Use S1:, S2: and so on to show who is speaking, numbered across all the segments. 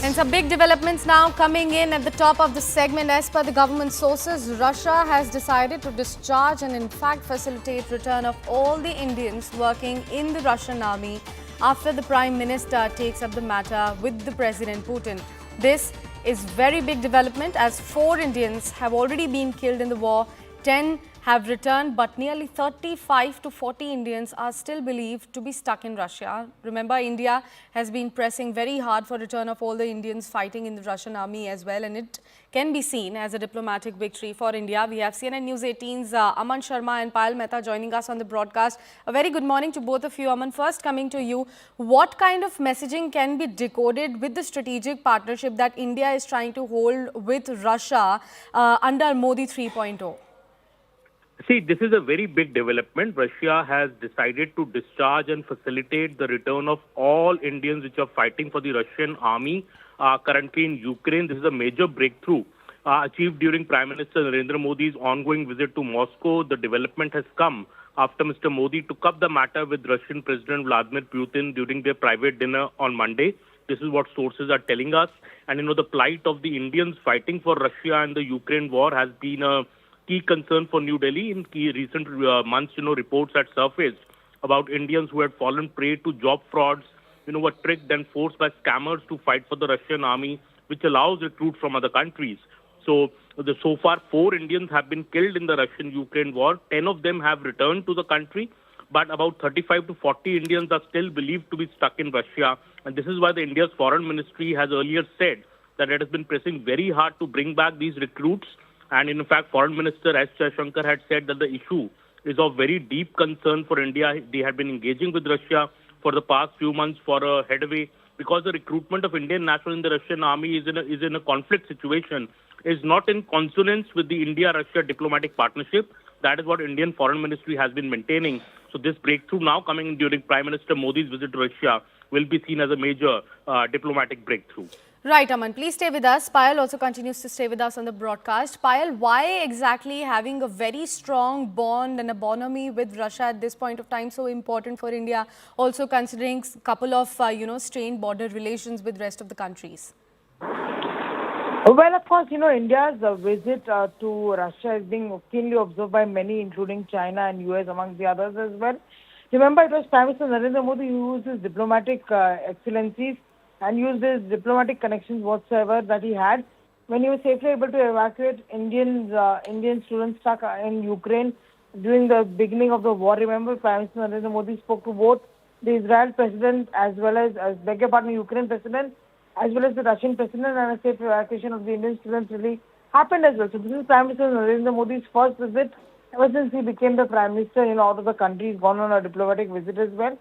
S1: And some big developments now coming in at the top of the segment. As per the government sources, Russia has decided to discharge and in fact facilitate return of all the Indians working in the Russian army after the Prime Minister takes up the matter with the President Putin. This is very big development as 4 Indians have already been killed in the war, 10 have returned, but nearly 35 to 40 Indians are still believed to be stuck in Russia. Remember, India has been pressing very hard for return of all the Indians fighting in the Russian army as well, and it can be seen as a diplomatic victory for India. We have CNN News 18's Aman Sharma and Payal Mehta joining us on the broadcast. A very good morning to both of you. Aman, first coming to you, what kind of messaging can be decoded with the strategic partnership that India is trying to hold with Russia under Modi 3.0?
S2: See, this is a very big development. Russia has decided to discharge and facilitate the return of all Indians which are fighting for the Russian army currently in Ukraine. This is a major breakthrough achieved during Prime Minister Narendra Modi's ongoing visit to Moscow. The development has come after Mr. Modi took up the matter with Russian President Vladimir Putin during their private dinner on Monday. This is what sources are telling us. And, the plight of the Indians fighting for Russia and the Ukraine war has been a key concern for New Delhi. In recent months, reports had surfaced about Indians who had fallen prey to job frauds, were tricked and forced by scammers to fight for the Russian army, which allows recruits from other countries. So far, 4 Indians have been killed in the Russian-Ukraine war. 10 of them have returned to the country, but about 35 to 40 Indians are still believed to be stuck in Russia. And this is why the India's foreign ministry has earlier said that it has been pressing very hard to bring back these recruits. And in fact, Foreign Minister S. Jaishankar had said that the issue is of very deep concern for India. They had been engaging with Russia for the past few months for a headway because the recruitment of Indian nationals in the Russian army is in a conflict situation, is not in consonance with the India-Russia diplomatic partnership. That is what Indian Foreign Ministry has been maintaining. So this breakthrough now coming during Prime Minister Modi's visit to Russia will be seen as a major diplomatic breakthrough.
S1: Right, Aman. Please stay with us. Payal also continues to stay with us on the broadcast. Payal, why exactly having a very strong bond and a bonhomie with Russia at this point of time so important for India, also considering a couple of, strained border relations with rest of the countries?
S3: Well, of course, India's visit to Russia is being keenly observed by many, including China and US, among the others as well. Remember, it was Prime Minister Narendra Modi who used his diplomatic excellencies and used his diplomatic connections whatsoever that he had when he was safely able to evacuate Indian students stuck in Ukraine during the beginning of the war. Remember, Prime Minister Narendra Modi spoke to both the Israel president as well as, Ukraine president, as well as the Russian president, and a safe evacuation of the Indian students really happened as well. So this is Prime Minister Narendra Modi's first visit ever since he became the Prime Minister, out of the country. He's gone on a diplomatic visit as well.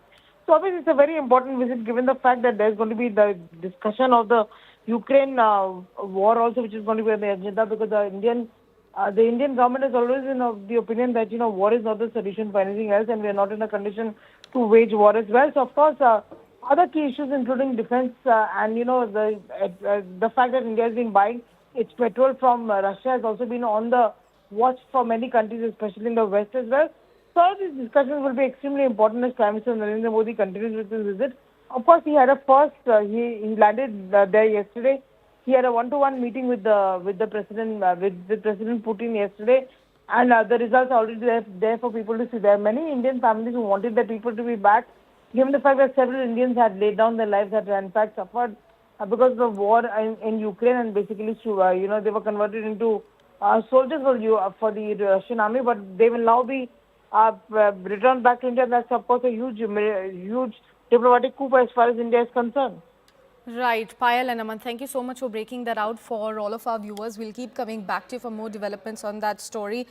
S3: So obviously it's a very important visit given the fact that there's going to be the discussion of the Ukraine war also, which is going to be on the agenda, because the Indian government has always been of the opinion that war is not the solution for anything else, and we are not in a condition to wage war as well. So of course other key issues including defense and the fact that India has been buying its petrol from Russia has also been on the watch for many countries, especially in the West as well. So all these discussions will be extremely important as Prime Minister Narendra Modi continues with his visit. Of course, he had a first. He landed there yesterday. He had a one-to-one meeting with the president with President Putin yesterday, and the results are already there for people to see. There are many Indian families who wanted their people to be back, given the fact that several Indians had laid down their lives, had in fact suffered because of the war in Ukraine, and basically they were converted into soldiers for the Russian army, but they will now be returned back to India. That's of course a huge diplomatic coup as far as India is concerned.
S1: Right, Payal and Aman, thank you so much for breaking that out for all of our viewers. We'll keep coming back to you for more developments on that story.